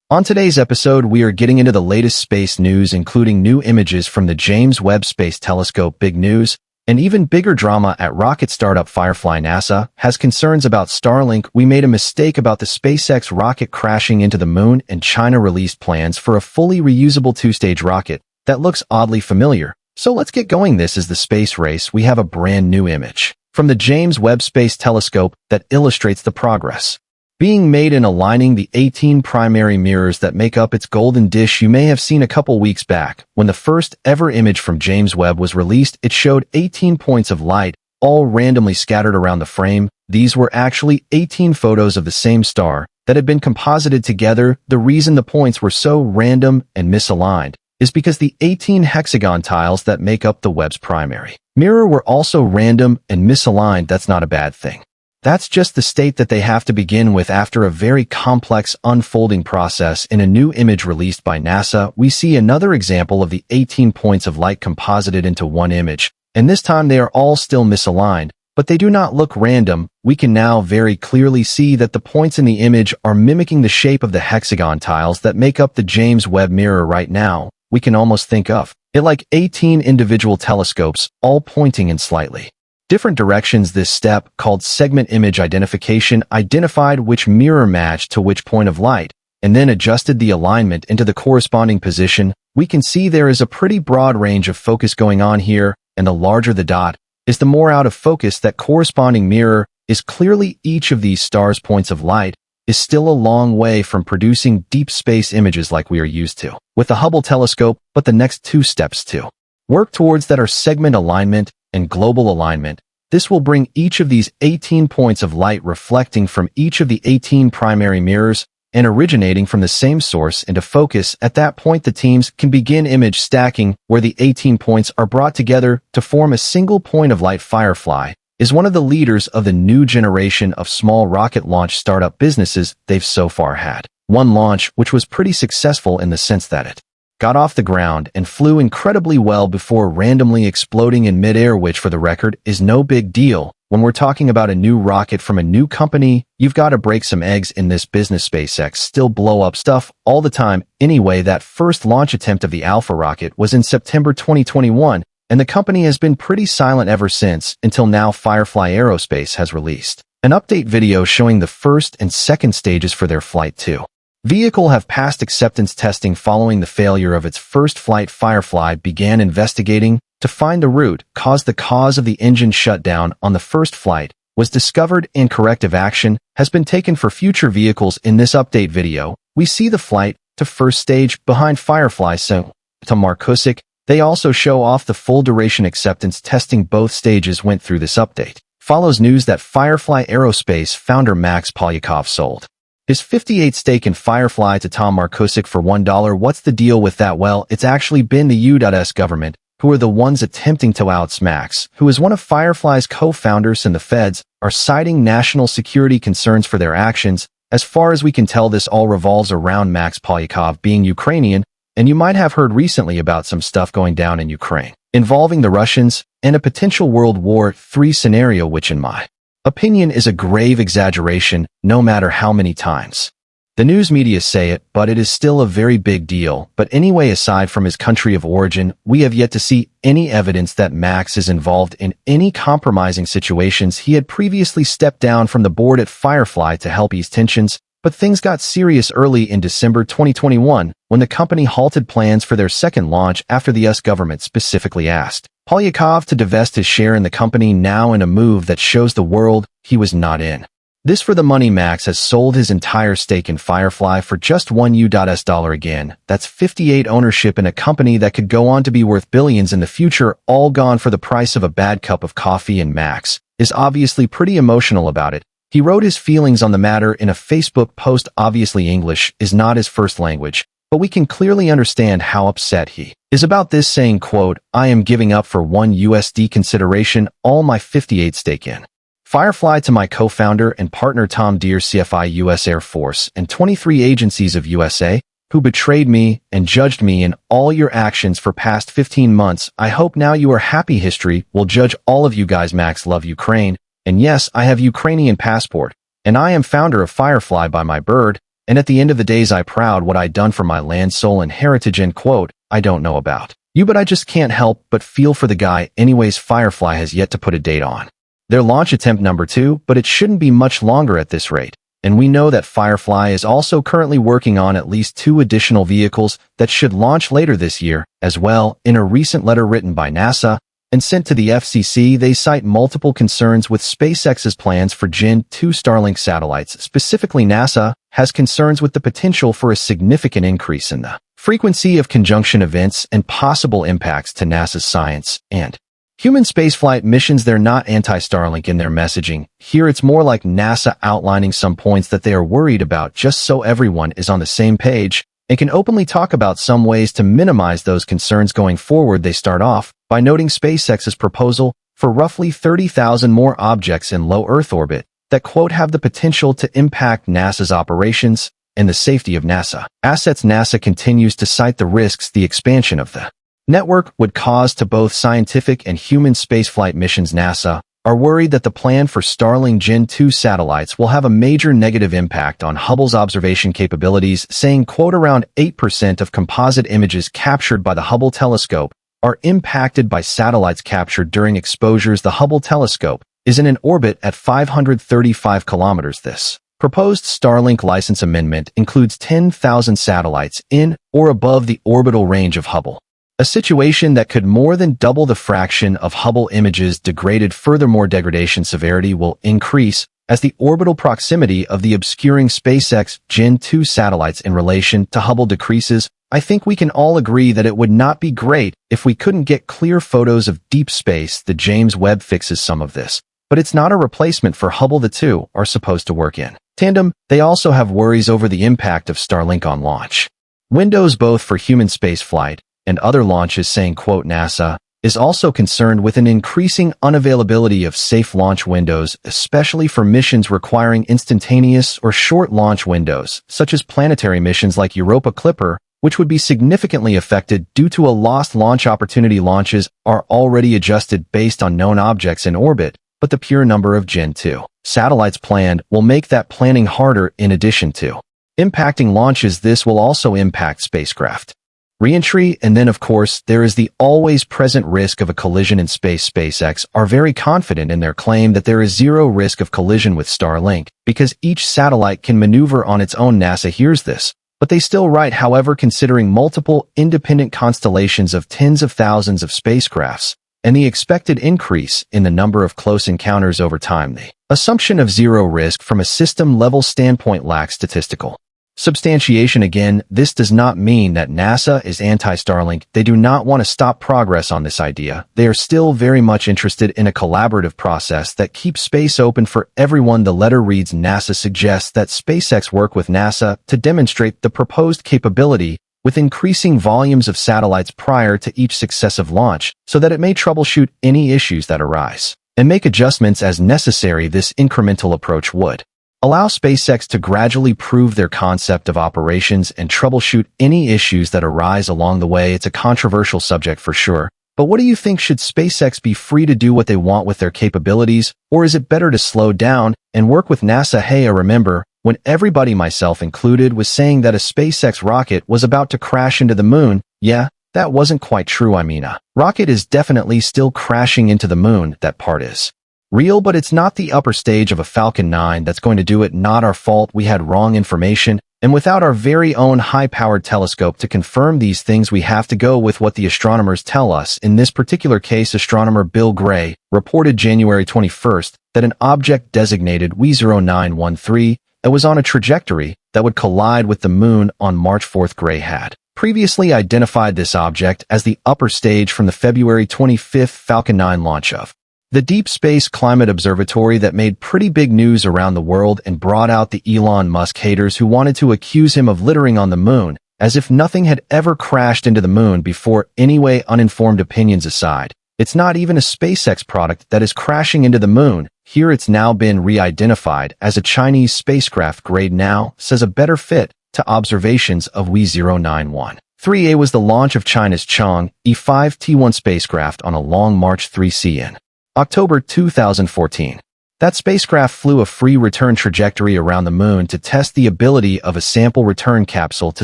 On today's episode, we are getting into the latest space news, including new images from the James Webb Space Telescope, big news, and even bigger drama at rocket startup Firefly. NASA has concerns about Starlink. We made a mistake about the SpaceX rocket crashing into the moon, and China released plans for a fully reusable two-stage rocket that looks oddly familiar. So let's get going. This is the space race. We have a brand new image from the James Webb Space Telescope that illustrates the progress being made in aligning the 18 primary mirrors that make up its golden dish. You may have seen a couple weeks back when the first ever image from James Webb was released. It showed 18 points of light, all randomly scattered around the frame. These were actually 18 photos of the same star that had been composited together. The reason the points were so random and misaligned is because the 18 hexagon tiles that make up the Webb's primary mirror were also random and misaligned. That's not a bad thing. That's just the state that they have to begin with after a very complex unfolding process. In a new image released by NASA, we see another example of the 18 points of light composited into one image, and this time they are all still misaligned, but they do not look random. We can now very clearly see that the points in the image are mimicking the shape of the hexagon tiles that make up the James Webb mirror. Right now, we can almost think of it like 18 individual telescopes, all pointing in slightly different directions. This step, called segment image identification, identified which mirror matched to which point of light, and then adjusted the alignment into the corresponding position. We can see there is a pretty broad range of focus going on here, and the larger the dot is, the more out of focus that corresponding mirror is. Clearly, each of these stars' points of light is still a long way from producing deep space images like we are used to with the Hubble telescope, but the next two steps to work towards that are segment alignment and global alignment. This will bring each of these 18 points of light reflecting from each of the 18 primary mirrors and originating from the same source into focus. At that point, the teams can begin image stacking, where the 18 points are brought together to form a single point of light. Firefly is one of the leaders of the new generation of small rocket launch startup businesses. They've so far had one launch, which was pretty successful in the sense that it got off the ground and flew incredibly well before randomly exploding in midair, which, for the record, is no big deal. When we're talking about a new rocket from a new company, you've got to break some eggs in this business. SpaceX still blow up stuff all the time. Anyway, that first launch attempt of the Alpha rocket was in September 2021, and the company has been pretty silent ever since, until now. Firefly Aerospace has released an update video showing the first and second stages for their Flight 2 vehicle have passed acceptance testing following the failure of its first flight. Firefly began investigating to find the root cause. The cause of the engine shutdown on the first flight was discovered, and corrective action has been taken for future vehicles. In this update video, we see the flight to first stage behind Firefly to Markusik. They also show off the full duration acceptance testing both stages went through. This update follows news that Firefly Aerospace founder Max Polyakov sold his 58% stake in Firefly to Tom Markusik for $1. What's the deal with that? Well, it's actually been the U.S. government who are the ones attempting to oust Max, who is one of Firefly's co-founders, and the feds are citing national security concerns for their actions. As far as we can tell, this all revolves around Max Polyakov being Ukrainian, and you might have heard recently about some stuff going down in Ukraine involving the Russians and a potential World War III scenario, which in my opinion is a grave exaggeration, no matter how many times the news media say it, but it is still a very big deal. But anyway, aside from his country of origin, we have yet to see any evidence that Max is involved in any compromising situations. He had previously stepped down from the board at Firefly to help ease tensions, but things got serious early in December 2021 when the company halted plans for their second launch after the US government specifically asked Polyakov to divest his share in the company, now in a move that shows the world he was not in this for the money. Max has sold his entire stake in Firefly for just $1. Again, that's 58% ownership in a company that could go on to be worth billions in the future, all gone for the price of a bad cup of coffee. And Max is obviously pretty emotional about it. He wrote his feelings on the matter in a Facebook post. Obviously, English is not his first language, but we can clearly understand how upset he is about this, saying, quote, "I am giving up for $1 consideration all my 58% stake in Firefly to my co-founder and partner Tom, dear CFI U.S. Air Force and 23 agencies of USA who betrayed me and judged me in all your actions for past 15 months. I hope now you are happy. History will judge all of you guys. Max, love Ukraine. And yes, I have Ukrainian passport, and I am founder of Firefly by my bird. And at the end of the days I proud what I done for my land, soul, and heritage, end quote. I don't know about you, but I just can't help but feel for the guy. Anyways, Firefly has yet to put a date on their launch attempt number 2, but it shouldn't be much longer at this rate. And we know that Firefly is also currently working on at least 2 additional vehicles that should launch later this year as well. In a recent letter written by NASA and sent to the FCC, they cite multiple concerns with SpaceX's plans for Gen 2 Starlink satellites. Specifically, NASA has concerns with the potential for a significant increase in the frequency of conjunction events and possible impacts to NASA's science and human spaceflight missions. They're not anti-Starlink in their messaging. Here it's more like NASA outlining some points that they are worried about, just so everyone is on the same page and can openly talk about some ways to minimize those concerns going forward. They start off by noting SpaceX's proposal for roughly 30,000 more objects in low Earth orbit that, quote, have the potential to impact NASA's operations and the safety of NASA assets. NASA continues to cite the risks the expansion of the network would cause to both scientific and human spaceflight missions. NASA are worried that the plan for Starlink Gen 2 satellites will have a major negative impact on Hubble's observation capabilities, saying, quote, around 8% of composite images captured by the Hubble telescope are impacted by satellites captured during exposures. The Hubble telescope is in an orbit at 535 kilometers. This proposed Starlink license amendment includes 10,000 satellites in or above the orbital range of Hubble, a situation that could more than double the fraction of Hubble images degraded. Furthermore, degradation severity will increase as the orbital proximity of the obscuring SpaceX Gen 2 satellites in relation to Hubble decreases. I think we can all agree that it would not be great if we couldn't get clear photos of deep space. The James Webb fixes some of this, but it's not a replacement for Hubble. The two are supposed to work in tandem. They also have worries over the impact of Starlink on launch windows, both for human spaceflight and other launches, saying, quote, NASA is also concerned with an increasing unavailability of safe launch windows, especially for missions requiring instantaneous or short launch windows, such as planetary missions like Europa Clipper, which would be significantly affected due to a lost launch opportunity. Launches are already adjusted based on known objects in orbit, but the pure number of Gen 2 satellites planned will make that planning harder. In addition to impacting launches, this will also impact spacecraft re-entry, and then, of course, there is the always present risk of a collision in space. SpaceX are very confident in their claim that there is zero risk of collision with Starlink because each satellite can maneuver on its own. NASA hears this, but they still write, however, considering multiple independent constellations of tens of thousands of spacecrafts and the expected increase in the number of close encounters over time, the assumption of zero risk from a system-level standpoint lacks statistical substantiation. Again, this does not mean that NASA is anti-Starlink. They do not want to stop progress on this idea. They are still very much interested in a collaborative process that keeps space open for everyone. The letter reads, NASA suggests that SpaceX work with NASA to demonstrate the proposed capability with increasing volumes of satellites prior to each successive launch so that it may troubleshoot any issues that arise and make adjustments as necessary. This incremental approach would allow SpaceX to gradually prove their concept of operations and troubleshoot any issues that arise along the way. It's a controversial subject for sure, but what do you think? Should SpaceX be free to do what they want with their capabilities, or is it better to slow down and work with NASA? Hey, I remember when everybody, myself included, was saying that a SpaceX rocket was about to crash into the moon. Yeah, that wasn't quite true. I mean, a rocket is definitely still crashing into the moon. That part is real, but it's not the upper stage of a Falcon 9 that's going to do it. Not our fault. We had wrong information, and without our very own high-powered telescope to confirm these things, we have to go with what the astronomers tell us. In this particular case, astronomer Bill Gray reported January 21st that an object designated WE0913 that was on a trajectory that would collide with the moon on March 4th. Gray had previously identified this object as the upper stage from the February 25th Falcon 9 launch of the Deep Space Climate Observatory that made pretty big news around the world and brought out the Elon Musk haters who wanted to accuse him of littering on the moon, as if nothing had ever crashed into the moon before. Anyway, uninformed opinions aside, it's not even a SpaceX product that is crashing into the moon. Here it's now been re-identified as a Chinese spacecraft. Grade now says a better fit to observations of WE0913. 3A was the launch of China's Chang'e E5 T1 spacecraft on a Long March 3C in October 2014. That spacecraft flew a free return trajectory around the moon to test the ability of a sample return capsule to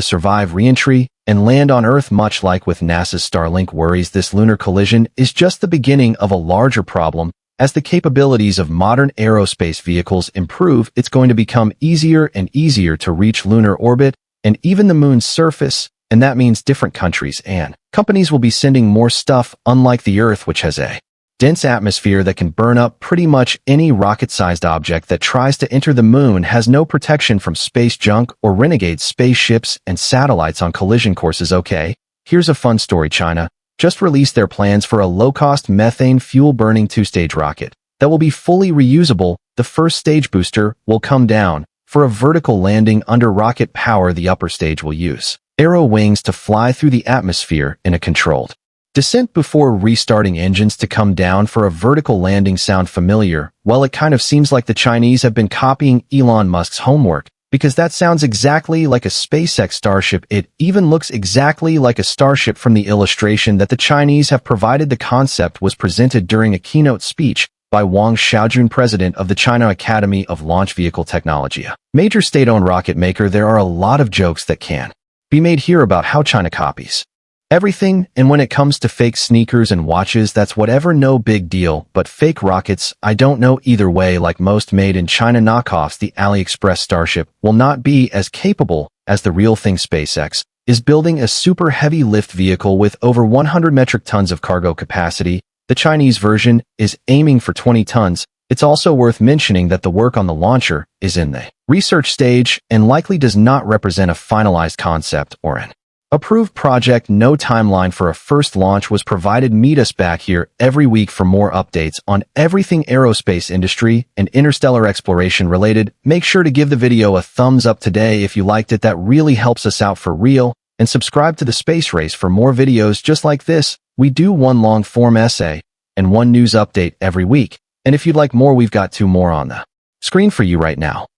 survive re-entry and land on Earth. Much like with NASA's Starlink worries, this lunar collision is just the beginning of a larger problem. As the capabilities of modern aerospace vehicles improve, it's going to become easier and easier to reach lunar orbit and even the moon's surface, and that means different countries and companies will be sending more stuff, unlike the Earth, which has a dense atmosphere that can burn up pretty much any rocket-sized object that tries to enter the moon. Has no protection from space junk or renegade spaceships and satellites on collision courses. Okay, here's a fun story. China just released their plans for a low-cost methane fuel-burning two-stage rocket that will be fully reusable. The first stage booster will come down for a vertical landing under rocket power. The upper stage will use aero wings to fly through the atmosphere in a controlled descent before restarting engines to come down for a vertical landing. Sound familiar? Well, it kind of seems like the Chinese have been copying Elon Musk's homework, because that sounds exactly like a SpaceX Starship. It even looks exactly like a Starship from the illustration that the Chinese have provided. The concept was presented during a keynote speech by Wang Xiaojun, president of the China Academy of Launch Vehicle Technology, a major state-owned rocket maker. There are a lot of jokes that can be made here about how China copies everything, and when it comes to fake sneakers and watches, that's whatever, no big deal. But fake rockets, I don't know. Either way, like most made-in-China knockoffs, the AliExpress Starship will not be as capable as the real thing. SpaceX is building a super heavy lift vehicle with over 100 metric tons of cargo capacity. The Chinese version is aiming for 20 tons. It's also worth mentioning that the work on the launcher is in the research stage and likely does not represent a finalized concept or an approved project. No timeline for a first launch was provided. Meet us back here every week for more updates on everything aerospace industry and interstellar exploration related. Make sure to give the video a thumbs up today if you liked it. That really helps us out for real. And subscribe to the Space Race for more videos just like this. We do one long-form essay and one news update every week. And if you'd like more, we've got 2 more on the screen for you right now.